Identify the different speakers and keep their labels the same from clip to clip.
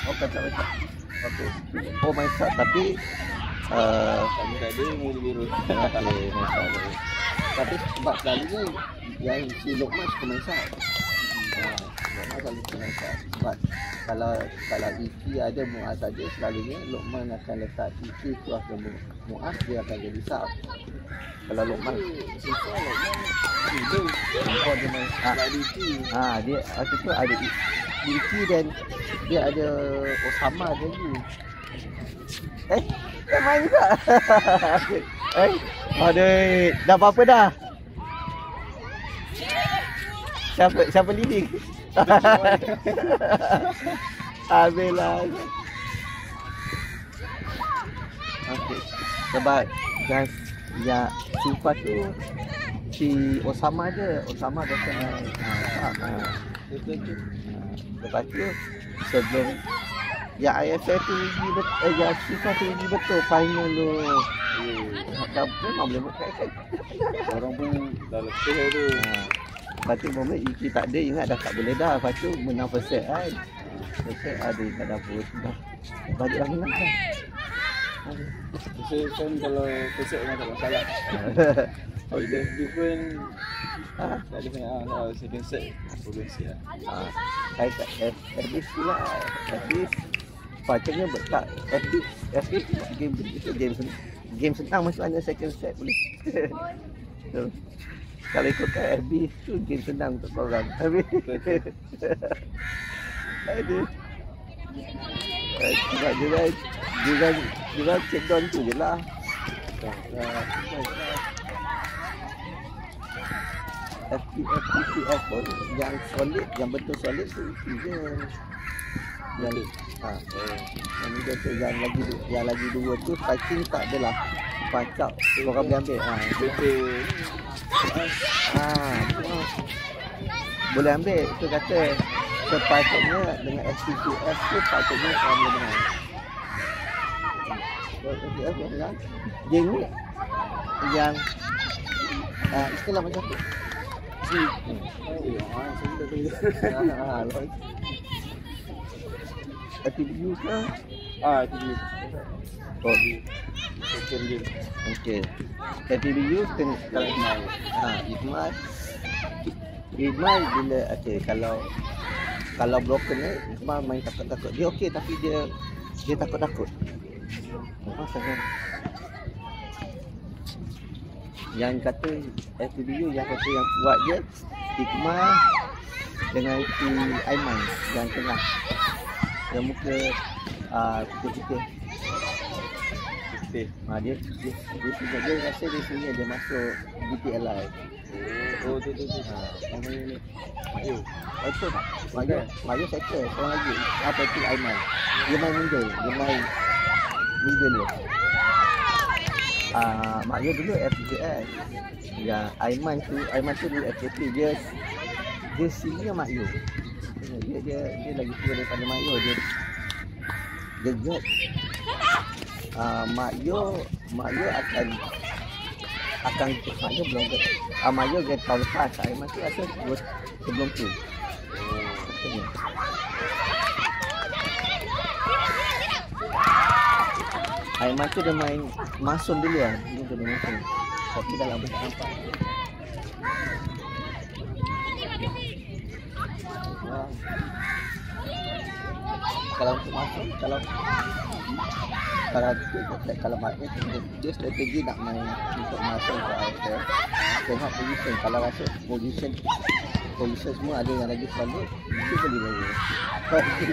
Speaker 1: Oh, kacak-kacak. Okey. Oh, main sub tapi
Speaker 2: Kami tak ada mula biru.
Speaker 1: okey, main sub. Tapi sebab selalunya yang si Lokman suka main sub. Lokman selalu suka main sub. Sebab kalau Iki ada Muaz saja, selalunya Lokman akan letak Iki tu akan Muaz, dia akan jadi sub. Kalau Lokman
Speaker 2: Susah Lokman. Tidur.
Speaker 1: dia main
Speaker 2: Lagi Iki.
Speaker 1: dia waktu tu ada Iki dan dia ada Osama dulu. Dia main juga. Aduh, dah apa-apa dah. Siapa leading? Habislah. Okey. Sebab guys, ya Sufa tu si Osama je. Osama biasa main. Lepas tu sebelum ya IFL tu rugi betul, ya Sufa tu rugi betul final tu. Dah memang boleh buat kan.
Speaker 2: Orang pun dah letih tu.
Speaker 1: Lepas tu moment Iki tak ada, ingat dah tak boleh dah. Lepas tu menang first set kan. First set ada tak dapur dah. Balik dah menang kan.
Speaker 2: Saya kan kalau pesek memang tak masalah. Kalau dia different tak ada banyak second set problem set lah.
Speaker 1: Saya tak habis pula. Habis patutnya tak habis game senang masuk ada second set boleh. So, kalau ikutkan habis tu game senang untuk korang. Habis. Aduh. Sebab juga check down tu je lah. FPF pun yang solid, yang betul solid tu je. Yang tu yang lagi dua tu fighting tak adalah pacak orang boleh ambil. Boleh ambil tu kata sepatutnya dengan FPF tu patutnya orang boleh menang. Game ni yang istilah macam tu. TBU ke?
Speaker 2: TBU.
Speaker 1: Oh,
Speaker 2: Second game.
Speaker 1: okey. TBU tengok kalau Iqmal bila okey kalau broken ni Iqmal main takut-takut. Dia okey tapi dia takut-takut. Sangat. Yang kata FPBU yang kata yang kuat dia Iqmal dengan si Aiman yang tengah yang muka putih-putih. Dia rasa dia sini dia masuk GTLI.
Speaker 2: Oh tu.
Speaker 1: Nama ni
Speaker 2: Mayu.
Speaker 1: betul tak? Mayu sector seorang lagi. Apa tu Aiman? Dia main middle dia. Mayu dulu FPS. Ya, Aiman tu dulu FPP. Dia senior Mayu. Dia lagi tua daripada Mayu. Dia get Mayu akan Mayu belum get. Mayu get tahun lepas. Aiman tu rasa sebelum tu. Aiman tu dia main Masun dulu lah. Dia main Masun. Tapi dah lama tak nampak. Kalau untuk Masun, kalau maknya dia strategi nak main untuk Masun ke IFL. Tengok position. Kalau rasa position semua ada yang lagi solid, itu boleh bagi.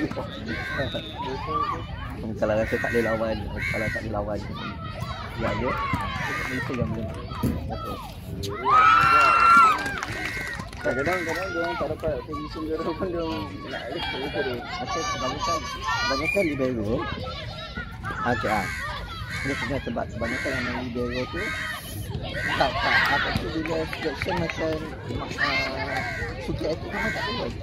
Speaker 1: Kalau rasa tak boleh lawan, kalau tak boleh lawan dia ada itu yang boleh.
Speaker 2: Kadang-kadang dia orang tak dapat position dia orang pun dia nak lift tu.
Speaker 1: Macam kebanyakan libero. Dia sebenarnya sebab kebanyakan yang main libero tu tak apa tu bila selection macam suki itu memang tak boleh.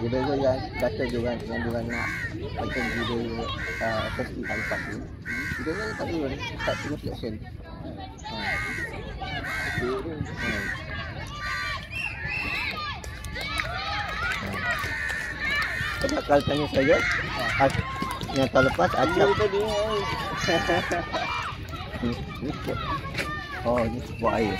Speaker 1: Libero yang kata diorang nak macam libero first team kali satu. Libero tak boleh tak tengok selection. bakal tanya saya. Yang tahun lepas acap.
Speaker 2: Tadi.
Speaker 1: Ni. Oh, ni buat air.